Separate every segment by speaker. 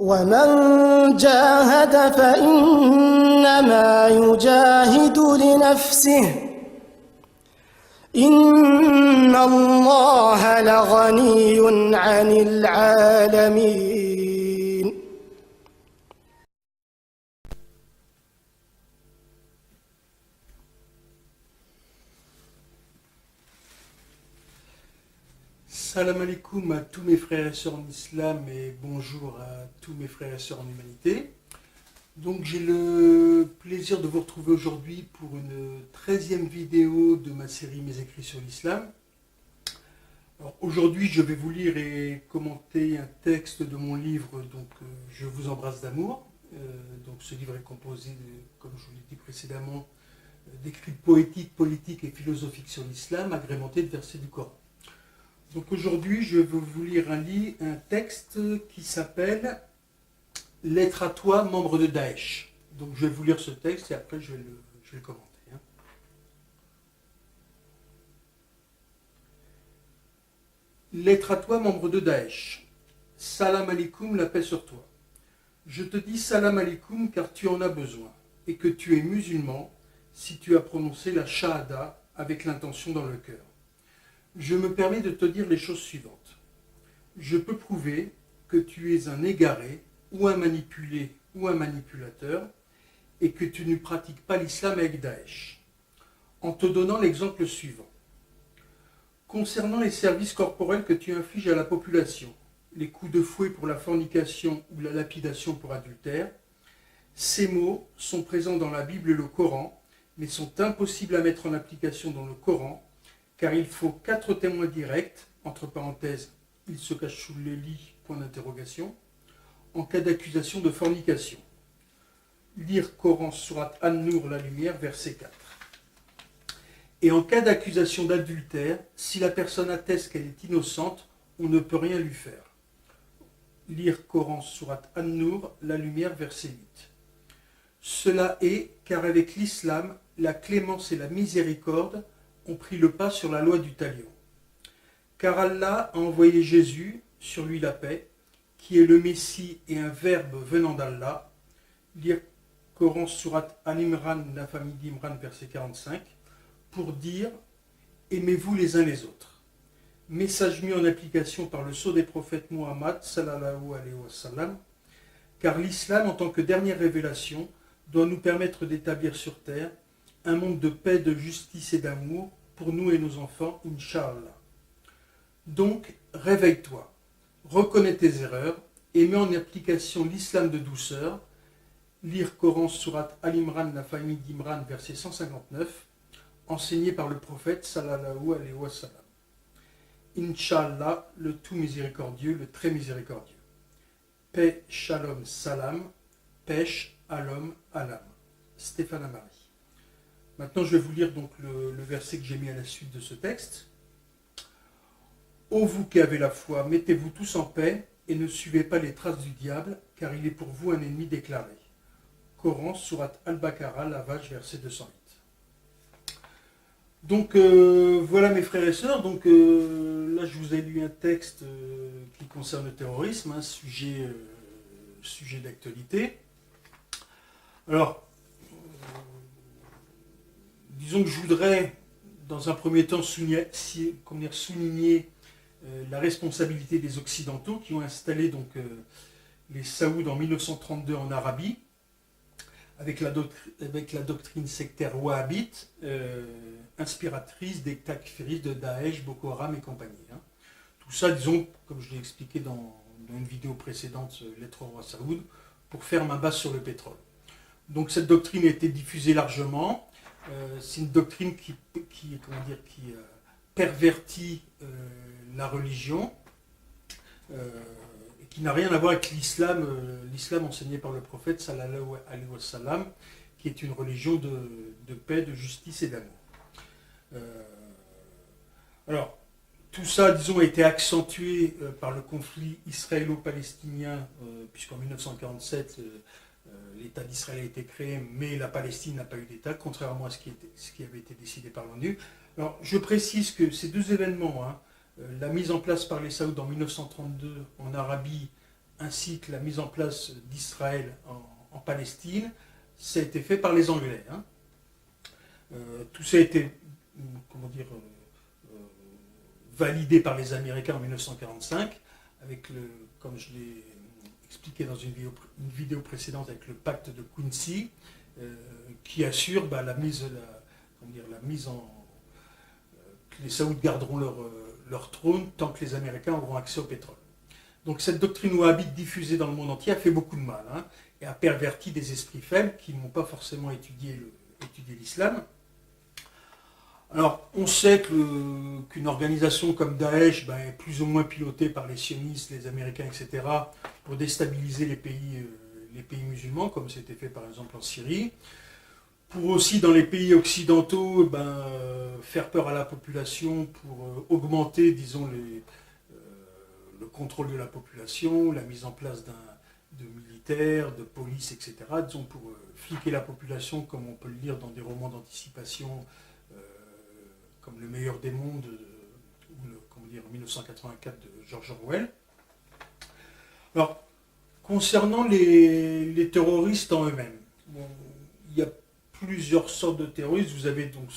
Speaker 1: ومن جاهد فإنما يجاهد لنفسه إن الله لغني عن العالمين.
Speaker 2: Salam alaikum à tous mes frères et sœurs en islam et bonjour à tous mes frères et sœurs en humanité. Donc j'ai le plaisir de vous retrouver aujourd'hui pour une 13e vidéo de ma série Mes écrits sur l'islam. Alors aujourd'hui je vais vous lire et commenter un texte de mon livre Je vous embrasse d'amour. Donc ce livre est composé, comme je vous l'ai dit précédemment, d'écrits poétiques, politiques et philosophiques sur l'islam, agrémentés de versets du Coran. Donc aujourd'hui, je vais vous lire un texte qui s'appelle « Lettre à toi, membre de Daesh ». Donc je vais vous lire ce texte et après je vais le commenter. Lettre à toi, membre de Daesh. Salam alaikum, la paix sur toi. Je te dis salam alaikum car tu en as besoin et que tu es musulman si tu as prononcé la shahada avec l'intention dans le cœur. Je me permets de te dire les choses suivantes. Je peux prouver que tu es un égaré, ou un manipulé, ou un manipulateur, et que tu ne pratiques pas l'islam avec Daesh, en te donnant l'exemple suivant. Concernant les services corporels que tu infliges à la population, les coups de fouet pour la fornication ou la lapidation pour adultère, ces mots sont présents dans la Bible et le Coran, mais sont impossibles à mettre en application dans le Coran, car il faut 4 témoins directs, entre parenthèses, ils se cachent sous le lit, point d'interrogation, en cas d'accusation de fornication. Lire Coran Surat An-Nur, la lumière, verset 4. Et en cas d'accusation d'adultère, si la personne atteste qu'elle est innocente, on ne peut rien lui faire. Lire Coran Surat An-Nur, la lumière, verset 8. Cela est car avec l'islam, la clémence et la miséricorde ont pris le pas sur la loi du talion. Car Allah a envoyé Jésus, sur lui la paix, qui est le Messie et un verbe venant d'Allah. Lire Coran Surat Al-Imran, la famille d'Imran, verset 45, pour dire « Aimez-vous les uns les autres ». Message mis en application par le sceau des prophètes Muhammad, sallallahu alayhi wa sallam, car l'islam, en tant que dernière révélation, doit nous permettre d'établir sur terre un monde de paix, de justice et d'amour pour nous et nos enfants, Inch'Allah. Donc, réveille-toi, reconnais tes erreurs et mets en application l'islam de douceur. Lire Coran Surat Al-Imran, la famille d'Imran, verset 159, enseigné par le prophète sallallahu alayhi wa sallam. Inch'Allah, le tout miséricordieux, le très miséricordieux. Paix, shalom, salam, pêche à l'homme, à l'âme. Stéphane Amari. Maintenant, je vais vous lire donc le verset que j'ai mis à la suite de ce texte. Ô vous qui avez la foi, mettez-vous tous en paix et ne suivez pas les traces du diable, car il est pour vous un ennemi déclaré. Coran, Surat Al-Baqarah, la vache, verset 208. Donc voilà mes frères et sœurs, donc là je vous ai lu un texte qui concerne le terrorisme, un sujet d'actualité. Alors, disons que je voudrais, dans un premier temps, souligner la responsabilité des Occidentaux qui ont installé les Saouds en 1932 en Arabie, avec la doctrine sectaire wahhabite, inspiratrice des takfiristes de Daesh, Boko Haram et compagnie. Tout ça, disons, comme je l'ai expliqué dans une vidéo précédente, Lettre au roi Saoud, pour faire main basse sur le pétrole. Donc cette doctrine a été diffusée largement. C'est une doctrine qui pervertit la religion, et qui n'a rien à voir avec l'islam enseigné par le prophète sallallahu alayhi wa sallam, qui est une religion de paix, de justice et d'amour. Alors, tout ça, disons, a été accentué par le conflit israélo-palestinien, puisqu'en 1947, l'État d'Israël a été créé, mais la Palestine n'a pas eu d'État, contrairement à ce qui avait été décidé par l'ONU. Alors, je précise que ces deux événements, la mise en place par les Saouds en 1932 en Arabie, ainsi que la mise en place d'Israël en Palestine, ça a été fait par les Anglais. Hein. Tout ça a été, comment dire, validé par les Américains en 1945, avec comme je l'ai expliqué dans une vidéo précédente, avec le pacte de Quincy, qui assure la mise en... que les Saouds garderont leur trône tant que les Américains auront accès au pétrole. Donc cette doctrine wahhabite diffusée dans le monde entier a fait beaucoup de mal, hein, et a perverti des esprits faibles qui n'ont pas forcément étudié l'islam. Alors, on sait qu'une organisation comme Daesh est plus ou moins pilotée par les sionistes, les Américains, etc., pour déstabiliser les pays musulmans, comme c'était fait par exemple en Syrie. Pour aussi, dans les pays occidentaux, faire peur à la population pour augmenter, disons, le contrôle de la population, la mise en place de militaires, de police, etc., disons, pour fliquer la population, comme on peut le lire dans des romans d'anticipation, comme Le meilleur des mondes, ou 1984 de George Orwell. Alors, concernant les terroristes en eux-mêmes, il y a plusieurs sortes de terroristes. Vous avez donc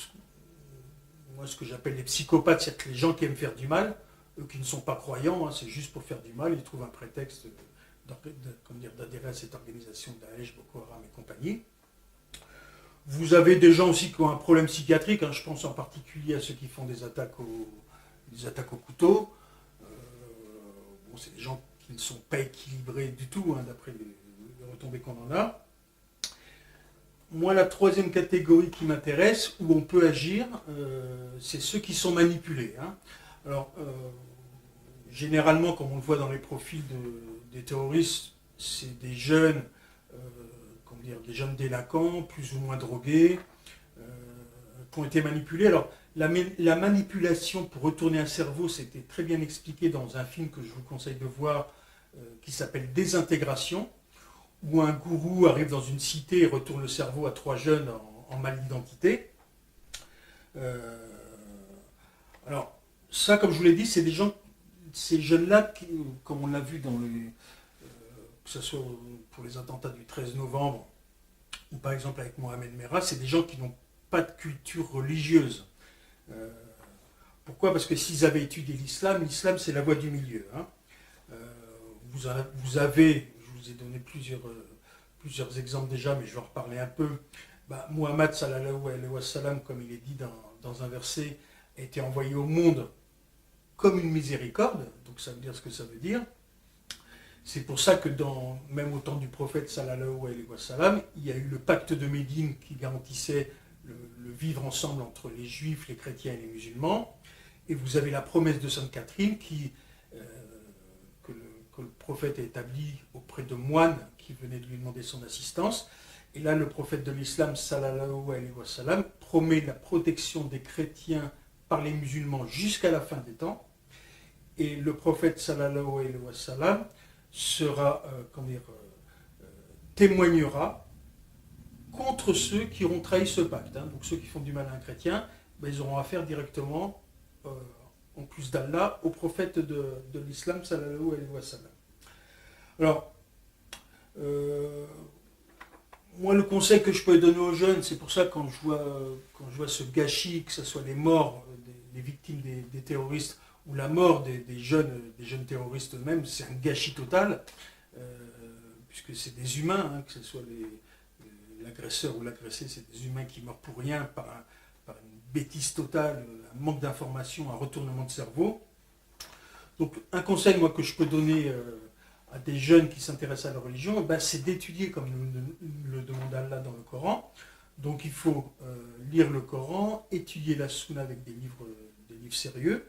Speaker 2: moi ce que j'appelle les psychopathes, c'est-à-dire les gens qui aiment faire du mal, eux qui ne sont pas croyants, hein, c'est juste pour faire du mal, ils trouvent un prétexte d'adhérer à cette organisation Daesh, Boko Haram et compagnie. Vous avez des gens aussi qui ont un problème psychiatrique, hein, je pense en particulier à ceux qui font des attaques au couteau. C'est des gens qui ne sont pas équilibrés du tout, hein, d'après les retombées qu'on en a. Moi, la troisième catégorie qui m'intéresse, où on peut agir, c'est ceux qui sont manipulés. Hein. Alors, généralement, comme on le voit dans les profils des terroristes, c'est des jeunes, des jeunes délinquants, plus ou moins drogués, qui ont été manipulés. Alors, la manipulation pour retourner un cerveau, c'était très bien expliqué dans un film que je vous conseille de voir, qui s'appelle Désintégration, où un gourou arrive dans une cité et retourne le cerveau à 3 jeunes en mal d'identité. Alors, ça, comme je vous l'ai dit, c'est des gens, ces jeunes-là, comme on l'a vu dans que ce soit pour les attentats du 13 novembre, ou par exemple avec Mohamed Merah, c'est des gens qui n'ont pas de culture religieuse. Pourquoi ? Parce que s'ils avaient étudié l'islam c'est la voie du milieu. Hein. Vous avez, je vous ai donné plusieurs exemples déjà, mais je vais en reparler un peu. Muhammad sallallahu alayhi wa sallam, comme il est dit dans un verset, a été envoyé au monde comme une miséricorde, donc ça veut dire ce que ça veut dire. C'est pour ça que même au temps du prophète sallallahu alayhi wa sallam, il y a eu le pacte de Médine qui garantissait le vivre ensemble entre les juifs, les chrétiens et les musulmans. Et vous avez la promesse de Sainte Catherine que le prophète a établie auprès de moines qui venaient de lui demander son assistance. Et là, le prophète de l'islam, sallallahu alayhi wa sallam, promet la protection des chrétiens par les musulmans jusqu'à la fin des temps. Et le prophète, sallallahu alayhi wa sallam, témoignera contre ceux qui auront trahi ce pacte. Hein. Donc ceux qui font du mal à un chrétien, ils auront affaire directement, en plus d'Allah, au prophète de l'islam, sallallahu alayhi wa sallam. Alors, moi, le conseil que je peux donner aux jeunes, c'est pour ça quand je vois ce gâchis, que ce soit les morts des victimes des terroristes ou la mort des jeunes terroristes eux-mêmes, c'est un gâchis total, puisque c'est des humains, hein, que ce soit l'agresseur ou l'agressé, c'est des humains qui meurent pour rien par une bêtise totale, un manque d'information, un retournement de cerveau. Donc un conseil moi que je peux donner à des jeunes qui s'intéressent à la religion, c'est d'étudier comme le demande Allah dans le Coran. Donc il faut lire le Coran, étudier la Sunna avec des livres sérieux,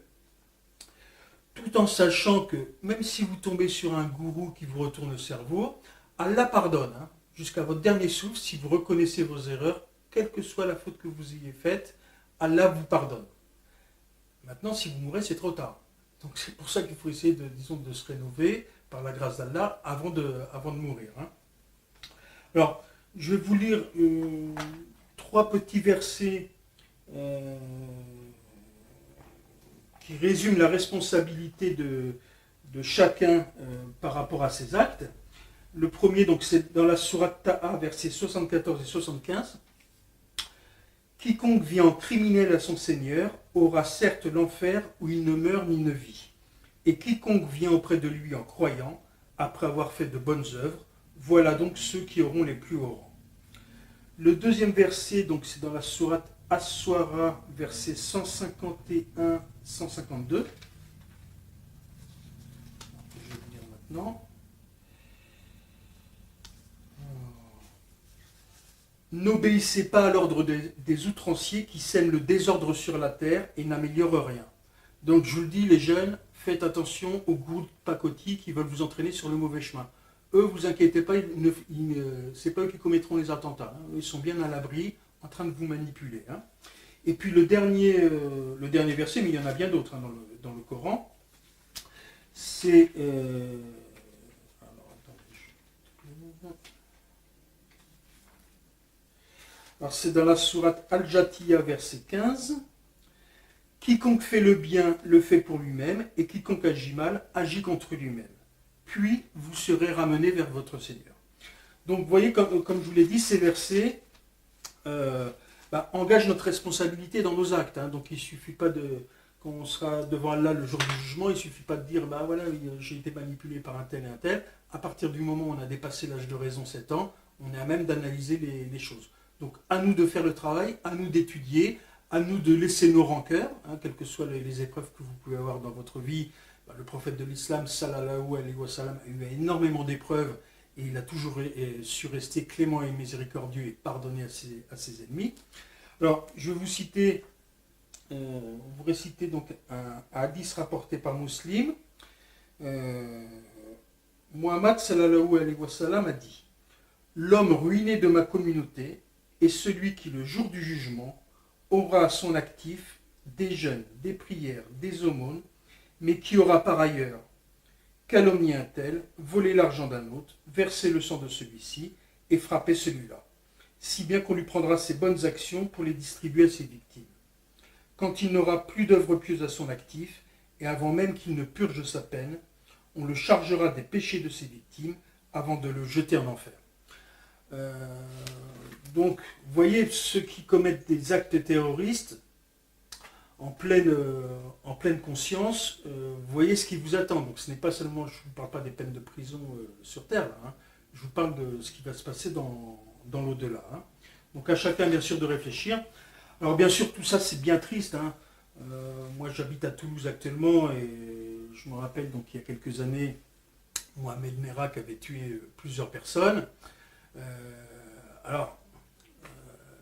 Speaker 2: tout en sachant que même si vous tombez sur un gourou qui vous retourne le cerveau, Allah pardonne, hein, jusqu'à votre dernier souffle, si vous reconnaissez vos erreurs, quelle que soit la faute que vous ayez faite, Allah vous pardonne. Maintenant, si vous mourrez, c'est trop tard. Donc c'est pour ça qu'il faut essayer de se rénover par la grâce d'Allah avant de mourir. Hein. Alors, je vais vous lire 3 petits versets qui résument la responsabilité de chacun par rapport à ses actes. Le premier, donc, c'est dans la sourate Taha, versets 74 et 75. Quiconque vit en criminel à son Seigneur aura certes l'enfer où il ne meurt ni ne vit. Et quiconque vient auprès de lui en croyant, après avoir fait de bonnes œuvres, voilà donc ceux qui auront les plus hauts rangs. Le deuxième verset, donc c'est dans la sourate As-Suara, versets 151-152. Je vais vous dire maintenant. N'obéissez pas à l'ordre des outranciers qui sèment le désordre sur la terre et n'améliorent rien. Donc je vous le dis, les jeunes, faites attention aux goûts de pacotille qui veulent vous entraîner sur le mauvais chemin. Eux, vous inquiétez pas, c'est pas eux qui commettront les attentats. Hein. Ils sont bien à l'abri, en train de vous manipuler. Hein. Et puis le dernier verset, mais il y en a bien d'autres hein, dans le Coran, c'est... Alors c'est dans la sourate Al-Jathiya, verset 15. Quiconque fait le bien le fait pour lui-même, et quiconque agit mal agit contre lui-même. Puis vous serez ramenés vers votre Seigneur. Donc vous voyez, comme je vous l'ai dit, ces versets engagent notre responsabilité dans nos actes. Hein. Donc il ne suffit pas quand on sera devant Allah le jour du jugement, il ne suffit pas de dire voilà, j'ai été manipulé par un tel et un tel. À partir du moment où on a dépassé l'âge de raison 7 ans, on est à même d'analyser les choses. Donc à nous de faire le travail, à nous d'étudier, à nous de laisser nos rancœurs, hein, quelles que soient les épreuves que vous pouvez avoir dans votre vie. Le prophète de l'islam, sallallahu alayhi wa sallam, a eu énormément d'épreuves et il a toujours su rester clément et miséricordieux et pardonner à ses ennemis. Alors, je vais vous réciter donc un hadith rapporté par Muslim. Muhammad sallallahu alayhi wa sallam a dit: l'homme ruiné de ma communauté est celui qui, le jour du jugement, aura à son actif des jeûnes, des prières, des aumônes, mais qui aura par ailleurs calomnié un tel, volé l'argent d'un autre, versé le sang de celui-ci et frappé celui-là, si bien qu'on lui prendra ses bonnes actions pour les distribuer à ses victimes. Quand il n'aura plus d'œuvre pieuse à son actif, et avant même qu'il ne purge sa peine, on le chargera des péchés de ses victimes avant de le jeter en enfer. Donc, vous voyez, ceux qui commettent des actes terroristes, en pleine conscience, vous voyez ce qui vous attend. Donc ce n'est pas seulement, je ne vous parle pas des peines de prison sur Terre, là, hein. Je vous parle de ce qui va se passer dans l'au-delà. Hein. Donc à chacun bien sûr de réfléchir. Alors bien sûr tout ça c'est bien triste. Hein. Moi j'habite à Toulouse actuellement et je me rappelle donc il y a quelques années, Mohamed Merah qui avait tué plusieurs personnes.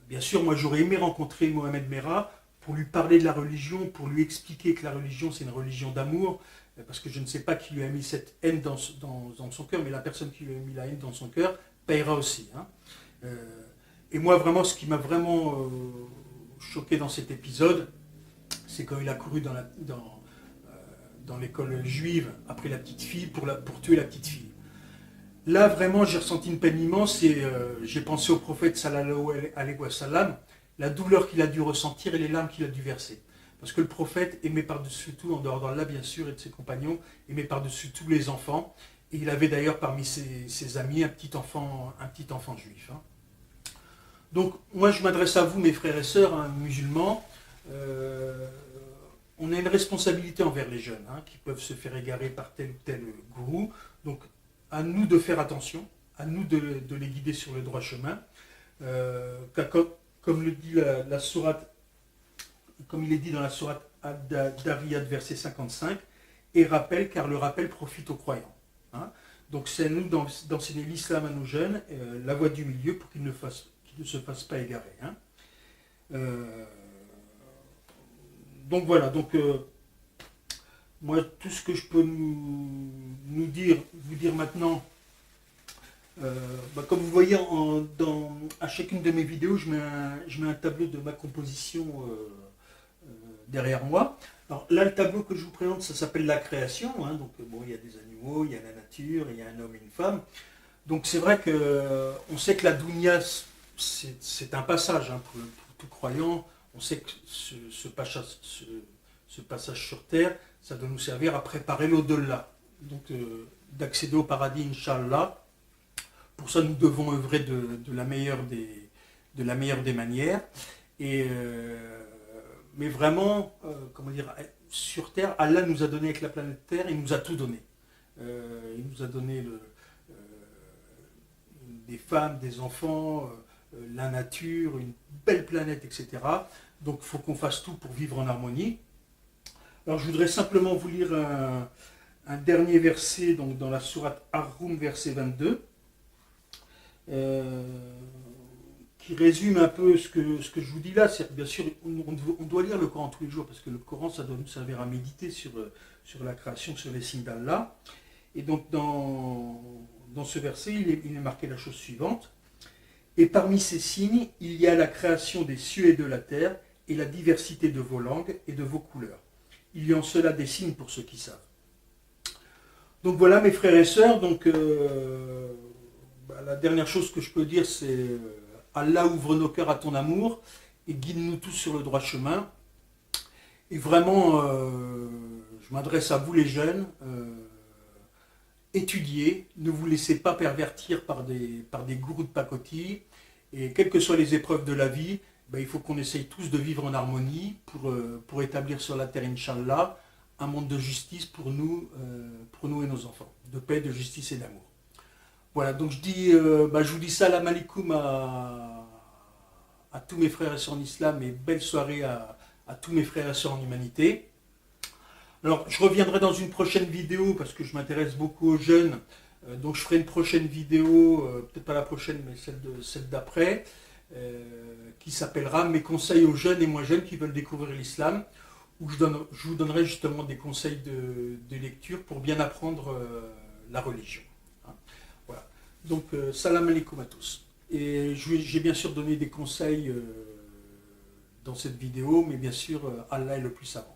Speaker 2: Bien sûr moi j'aurais aimé rencontrer Mohamed Merah pour lui parler de la religion, pour lui expliquer que la religion c'est une religion d'amour, parce que je ne sais pas qui lui a mis cette haine dans son cœur, mais la personne qui lui a mis la haine dans son cœur payera aussi. Hein. Et moi vraiment, ce qui m'a vraiment choqué dans cet épisode, c'est quand il a couru dans l'école juive après la petite fille pour tuer la petite fille. Là vraiment j'ai ressenti une peine immense et j'ai pensé au prophète sallallahu alayhi wa sallam, la douleur qu'il a dû ressentir et les larmes qu'il a dû verser. Parce que le prophète aimait par-dessus tout, en dehors d'Allah bien sûr et de ses compagnons, aimait par-dessus tout les enfants. Et il avait d'ailleurs parmi ses amis un petit enfant juif. Hein. Donc moi je m'adresse à vous mes frères et sœurs hein, musulmans. On a une responsabilité envers les jeunes hein, qui peuvent se faire égarer par tel ou tel gourou. Donc à nous de faire attention, à nous de les guider sur le droit chemin. Comme le dit la sourate, comme il est dit dans la sourate Ad-Dariyat, verset 55, et rappelle, car le rappel profite aux croyants. Hein. Donc c'est à nous d'enseigner l'islam à nos jeunes, la voie du milieu pour qu'ils ne se fassent pas égarer. Hein. Donc voilà, moi tout ce que je peux vous dire maintenant, comme vous voyez à chacune de mes vidéos, je mets un tableau de ma composition derrière moi. Alors là, le tableau que je vous présente, ça s'appelle la création. Hein, donc bon, il y a des animaux, il y a la nature, il y a un homme et une femme. Donc c'est vrai qu'on sait que la dunya, c'est un passage hein, pour tout croyant. On sait que ce passage sur terre, ça doit nous servir à préparer l'au-delà. d'accéder au paradis, Inch'Allah. Pour ça, nous devons œuvrer de la meilleure des manières. Mais vraiment, comment dire, sur Terre, Allah nous a donné avec la planète Terre, il nous a tout donné. Il nous a donné des femmes, des enfants, la nature, une belle planète, etc. Donc il faut qu'on fasse tout pour vivre en harmonie. Alors je voudrais simplement vous lire un dernier verset donc, dans la sourate Ar-Rum, verset 22. Qui résume un peu ce que je vous dis là. C'est bien sûr, on doit lire le Coran tous les jours, parce que le Coran, ça doit nous servir à méditer sur la création, sur les signes d'Allah. Et donc, dans ce verset, il est marqué la chose suivante. Et parmi ces signes, il y a la création des cieux et de la terre, et la diversité de vos langues et de vos couleurs. Il y a en cela des signes pour ceux qui savent. Donc voilà, mes frères et sœurs, donc... la dernière chose que je peux dire, c'est Allah ouvre nos cœurs à ton amour et guide-nous tous sur le droit chemin. Et vraiment, je m'adresse à vous les jeunes, étudiez, ne vous laissez pas pervertir par des gourous de pacotille. Et quelles que soient les épreuves de la vie, il faut qu'on essaye tous de vivre en harmonie pour établir sur la terre, Inch'Allah, un monde de justice pour nous et nos enfants, de paix, de justice et d'amour. Voilà, donc je vous dis salam alaikum à tous mes frères et sœurs en islam et belle soirée à tous mes frères et sœurs en humanité. Alors, je reviendrai dans une prochaine vidéo parce que je m'intéresse beaucoup aux jeunes. Donc, je ferai une prochaine vidéo, peut-être pas la prochaine, mais celle d'après, qui s'appellera « Mes conseils aux jeunes et moins jeunes qui veulent découvrir l'islam », où je vous donnerai justement des conseils de lecture pour bien apprendre la religion. Voilà. Donc, salam alaikum à tous. Et j'ai bien sûr donné des conseils dans cette vidéo, mais bien sûr, Allah est le plus savant.